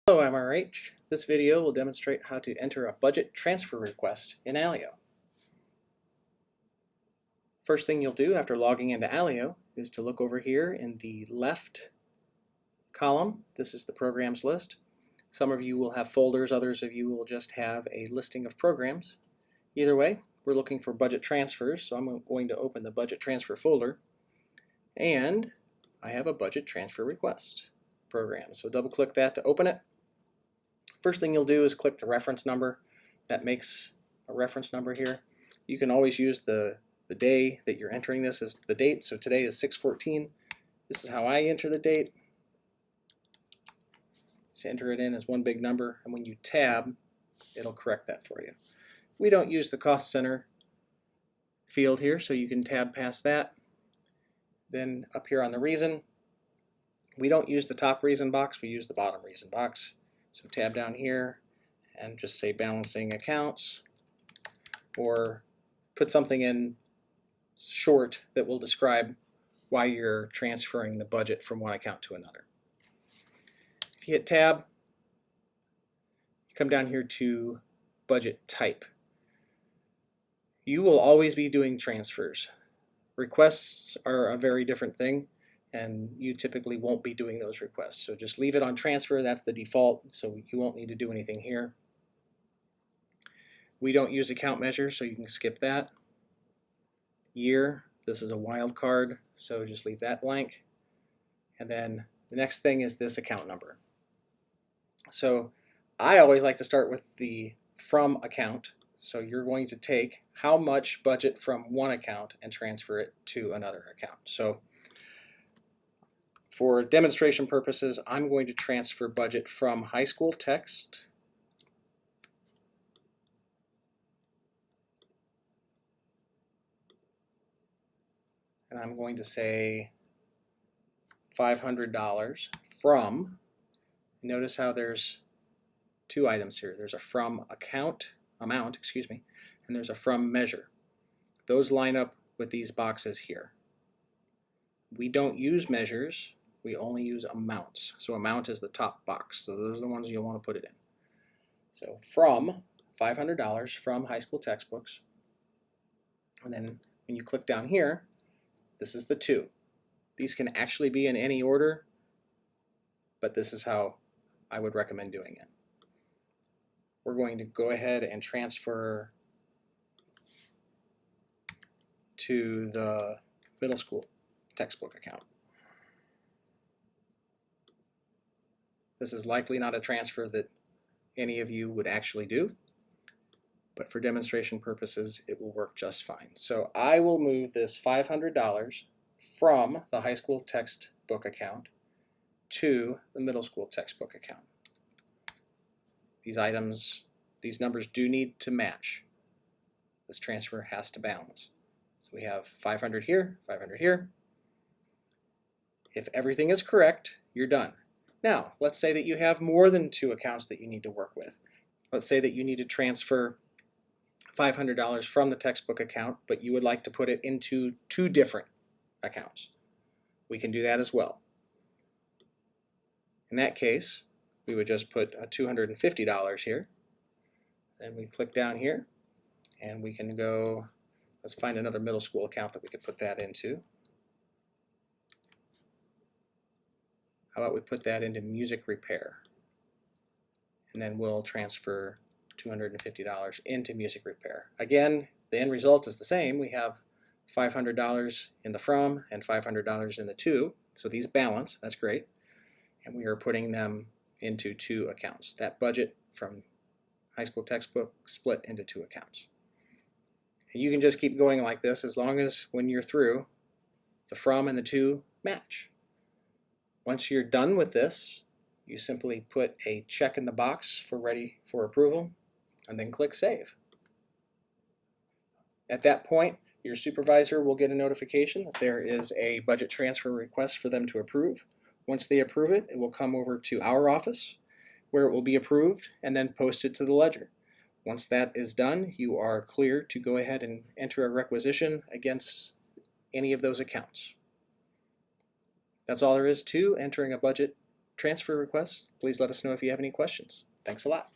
Hello, I'm RH. This video will demonstrate how to enter a budget transfer request in Alio. First thing you'll do after logging into Alio is to look over here in the left column. This is the programs list. Some of you will have folders, others of you will just have a listing of programs. Either way, we're looking for budget transfers, so I'm going to open the budget transfer folder, and I have a budget transfer request program. So double click that to open it. First thing you'll do is click the reference number. That makes a reference number here. You can always use the day that you're entering this as the date. So today is 6/14. This is how I enter the date. Just enter it in as one big number, and when you tab, it'll correct that for you. We don't use the cost center field here, so you can tab past that. Then up here on the reason, we don't use the top reason box, we use the bottom reason box. So tab down here and just say balancing accounts, or put something in short that will describe why you're transferring the budget from one account to another. If you hit tab, you come down here to budget type. You will always be doing transfers. Requests are a very different thing, and you typically won't be doing those requests. So just leave it on transfer, that's the default, so you won't need to do anything here. We don't use account measure, so you can skip that. Year, this is a wild card, so just leave that blank. And then the next thing is this account number. So I always like to start with the from account. So you're going to take how much budget from one account and transfer it to another account. So for demonstration purposes, I'm going to transfer budget from high school text and I'm going to say $500 from, notice how there's two items here. There's a from amount, and there's a from measure. Those line up with these boxes here. We don't use measures, we only use amounts. So amount is the top box, so those are the ones you'll want to put it in. So from $500 from high school textbooks, and then when you click down here, this is the two. These can actually be in any order, but this is how I would recommend doing it. We're going to go ahead and transfer to the middle school textbook account. This is likely not a transfer that any of you would actually do, but for demonstration purposes, it will work just fine. So I will move this $500 from the high school textbook account to the middle school textbook account. These numbers do need to match. This transfer has to balance. So we have 500 here, 500 here. If everything is correct, you're done. Now, let's say that you have more than two accounts that you need to work with. Let's say that you need to transfer $500 from the textbook account, but you would like to put it into two different accounts. We can do that as well. In that case, we would just put $250 here. Then we click down here, and we can go, let's find another middle school account that we could put that into. How about we put that into music repair? And then we'll transfer $250 into music repair. Again, the end result is the same. We have $500 in the from and $500 in the to. So these balance, that's great. And we are putting them into two accounts. That budget from high school textbook split into two accounts. And you can just keep going like this as long as when you're through, the from and the to match. Once you're done with this, you simply put a check in the box for ready for approval, and then click Save. At that point, your supervisor will get a notification that there is a budget transfer request for them to approve. Once they approve it, it will come over to our office, where it will be approved and then posted to the ledger. Once that is done, you are clear to go ahead and enter a requisition against any of those accounts. That's all there is to entering a budget transfer requests, please let us know if you have any questions. Thanks a lot.